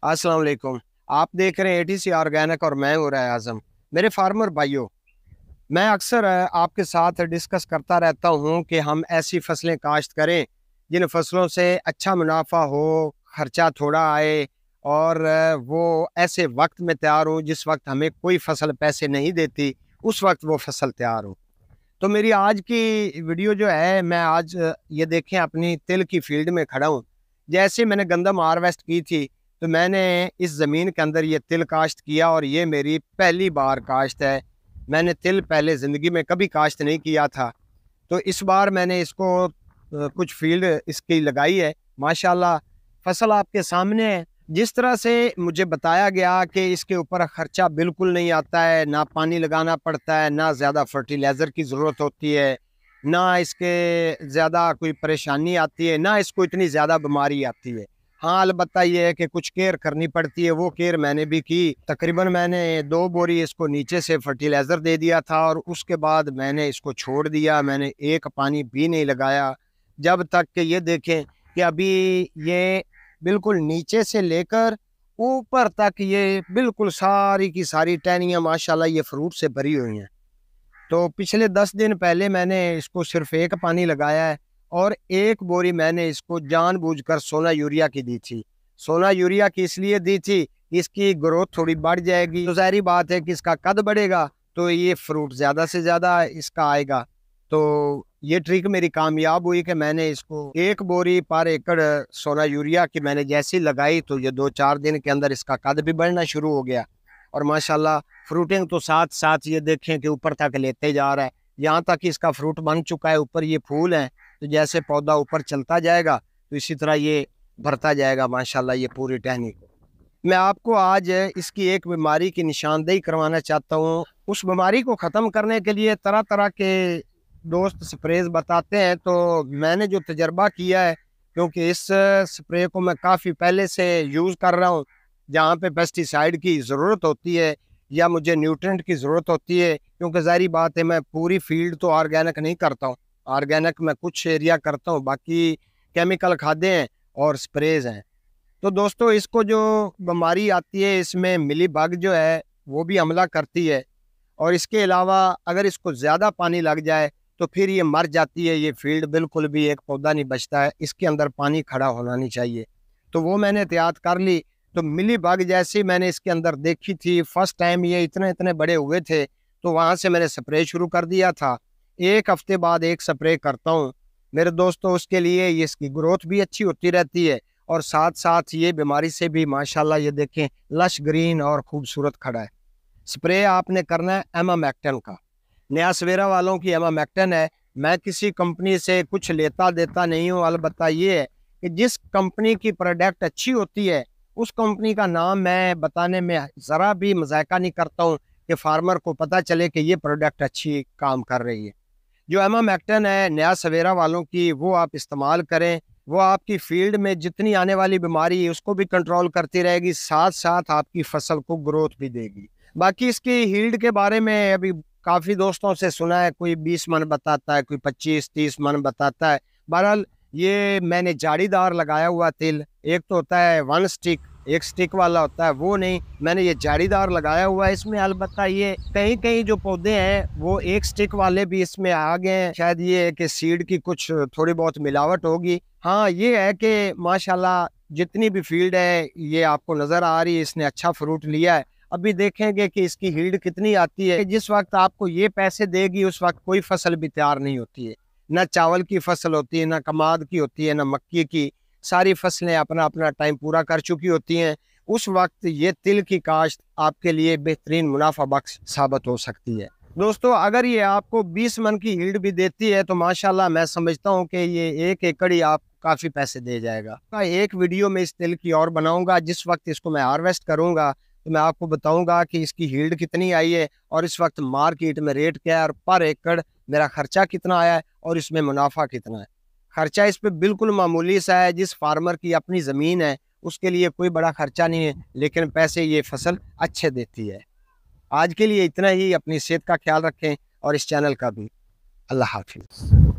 अस्सलाम वालेकुम। आप देख रहे हैं एटीसी ऑर्गेनिक और मैं हूं राय आज़म। मेरे फार्मर भाइयों, मैं अक्सर आपके साथ डिस्कस करता रहता हूं कि हम ऐसी फसलें काश्त करें जिन फसलों से अच्छा मुनाफा हो, खर्चा थोड़ा आए और वो ऐसे वक्त में तैयार हो जिस वक्त हमें कोई फसल पैसे नहीं देती, उस वक्त वो फसल तैयार हो। तो मेरी आज की वीडियो जो है, मैं आज ये देखें अपनी तिल की फील्ड में खड़ा हूँ। जैसे मैंने गंदम हार्वेस्ट की थी तो मैंने इस ज़मीन के अंदर ये तिल काश्त किया और ये मेरी पहली बार काश्त है। मैंने तिल पहले ज़िंदगी में कभी काश्त नहीं किया था। तो इस बार मैंने इसको कुछ फील्ड इसकी लगाई है। माशाल्लाह फसल आपके सामने है। जिस तरह से मुझे बताया गया कि इसके ऊपर खर्चा बिल्कुल नहीं आता है, ना पानी लगाना पड़ता है, ना ज़्यादा फर्टिलाइज़र की ज़रूरत होती है, ना इसके ज़्यादा कोई परेशानी आती है, ना इसको इतनी ज़्यादा बीमारी आती है। हाँ, अलबत्ता ये है कि कुछ केयर करनी पड़ती है, वो केयर मैंने भी की। तकरीबन मैंने 2 बोरी इसको नीचे से फर्टिलाइज़र दे दिया था और उसके बाद मैंने इसको छोड़ दिया। मैंने एक पानी भी नहीं लगाया जब तक कि ये देखें कि अभी ये बिल्कुल नीचे से लेकर ऊपर तक ये बिल्कुल सारी की सारी टहनियाँ माशाल्लाह ये फ्रूट से भरी हुई हैं। तो पिछले 10 दिन पहले मैंने इसको सिर्फ एक पानी लगाया है और एक बोरी मैंने इसको जानबूझकर सोना यूरिया की दी थी। सोना यूरिया की इसलिए दी थी कि इसकी ग्रोथ थोड़ी बढ़ जाएगी, तो ज़ाहिर बात है कि इसका कद बढ़ेगा तो ये फ्रूट ज़्यादा से ज़्यादा इसका आएगा। तो ये ट्रिक मेरी कामयाब हुई कि मैंने इसको एक बोरी पर एकड़ सोना यूरिया की मैंने जैसी लगाई तो ये 2-4 दिन के अंदर इसका कद भी बढ़ना शुरू हो गया और माशाल्लाह फ्रूटिंग तो साथ साथ ये देखें कि ऊपर तक लेते जा रहा है। यहाँ तक कि इसका फ्रूट बन चुका है, ऊपर ये फूल हैं। तो जैसे पौधा ऊपर चलता जाएगा तो इसी तरह ये भरता जाएगा माशाल्लाह ये पूरी टहनी को। मैं आपको आज इसकी एक बीमारी की निशानदेही करवाना चाहता हूँ। उस बीमारी को ख़त्म करने के लिए तरह तरह के दोस्त स्प्रेज बताते हैं, तो मैंने जो तजर्बा किया है, क्योंकि इस स्प्रे को मैं काफ़ी पहले से यूज़ कर रहा हूँ, जहाँ पे पेस्टिसाइड की ज़रूरत होती है या मुझे न्यूट्रेंट की ज़रूरत होती है, क्योंकि ज़ाहिर बात है मैं पूरी फील्ड तो ऑर्गेनिक नहीं करता हूँ। ऑर्गेनिक मैं कुछ एरिया करता हूँ, बाकी केमिकल खादें हैं और स्प्रेज हैं। तो दोस्तों, इसको जो बीमारी आती है इसमें मिली बग जो है वो भी हमला करती है और इसके अलावा अगर इसको ज़्यादा पानी लग जाए तो फिर ये मर जाती है। ये फील्ड बिल्कुल भी एक पौधा नहीं बचता है, इसके अंदर पानी खड़ा होना नहीं चाहिए। तो वो मैंने एहतियात कर ली। तो मिली बग जैसी मैंने इसके अंदर देखी थी, फर्स्ट टाइम ये इतने इतने बड़े हुए थे, तो वहाँ से मैंने स्प्रे शुरू कर दिया था। 1 हफ्ते बाद एक स्प्रे करता हूँ मेरे दोस्तों। उसके लिए ये इसकी ग्रोथ भी अच्छी होती रहती है और साथ साथ ये बीमारी से भी माशाल्लाह ये देखें लश ग्रीन और खूबसूरत खड़ा है। स्प्रे आपने करना है एमामेक्टन का। नया सवेरा वालों की एमामेक्टन है। मैं किसी कंपनी से कुछ लेता देता नहीं हूँ, अलबत्ता ये है कि जिस कंपनी की प्रोडक्ट अच्छी होती है उस कंपनी का नाम मैं बताने में ज़रा भी मजायका नहीं करता हूँ कि फार्मर को पता चले कि ये प्रोडक्ट अच्छी काम कर रही है। जो एमामेक्टन है नया सवेरा वालों की, वो आप इस्तेमाल करें। वो आपकी फील्ड में जितनी आने वाली बीमारी है उसको भी कंट्रोल करती रहेगी, साथ साथ आपकी फसल को ग्रोथ भी देगी। बाकी इसकी यील्ड के बारे में अभी काफ़ी दोस्तों से सुना है, कोई 20 मन बताता है, कोई 25-30 मन बताता है। बहरहाल ये मैंने जालीदार लगाया हुआ तिल, एक तो होता है 1 स्टिक, एक स्टिक वाला होता है, वो नहीं, मैंने ये जालीदार लगाया हुआ है। इसमें अलबत्ता ये कहीं कहीं जो पौधे हैं वो एक स्टिक वाले भी इसमें आ गए हैं। शायद ये है कि सीड की कुछ थोड़ी बहुत मिलावट होगी। हाँ, ये है कि माशाल्लाह जितनी भी फील्ड है ये आपको नज़र आ रही है, इसने अच्छा फ्रूट लिया है। अभी देखेंगे कि इसकी यील्ड कितनी आती है। जिस वक्त आपको ये पैसे देगी उस वक्त कोई फसल भी तैयार नहीं होती है, ना चावल की फसल होती है, ना कमाद की होती है, ना मक्की की। सारी फसलें अपना अपना टाइम पूरा कर चुकी होती हैं। उस वक्त ये तिल की काश्त आपके लिए बेहतरीन मुनाफा बख्श साबित हो सकती है। दोस्तों, अगर ये आपको 20 मन की यील्ड भी देती है तो माशाल्लाह मैं समझता हूँ कि ये 1 एकड़ ही आप काफ़ी पैसे दे जाएगा। एक वीडियो में इस तिल की और बनाऊंगा। जिस वक्त इसको मैं हार्वेस्ट करूंगा तो मैं आपको बताऊंगा कि इसकी यील्ड कितनी आई है और इस वक्त मार्केट में रेट क्या है और पर एकड़ मेरा खर्चा कितना आया है और इसमें मुनाफा कितना है। खर्चा इस पे बिल्कुल मामूली सा है। जिस फार्मर की अपनी ज़मीन है उसके लिए कोई बड़ा खर्चा नहीं है, लेकिन पैसे ये फसल अच्छे देती है। आज के लिए इतना ही। अपनी सेहत का ख्याल रखें और इस चैनल का भी। अल्लाह हाफिज़।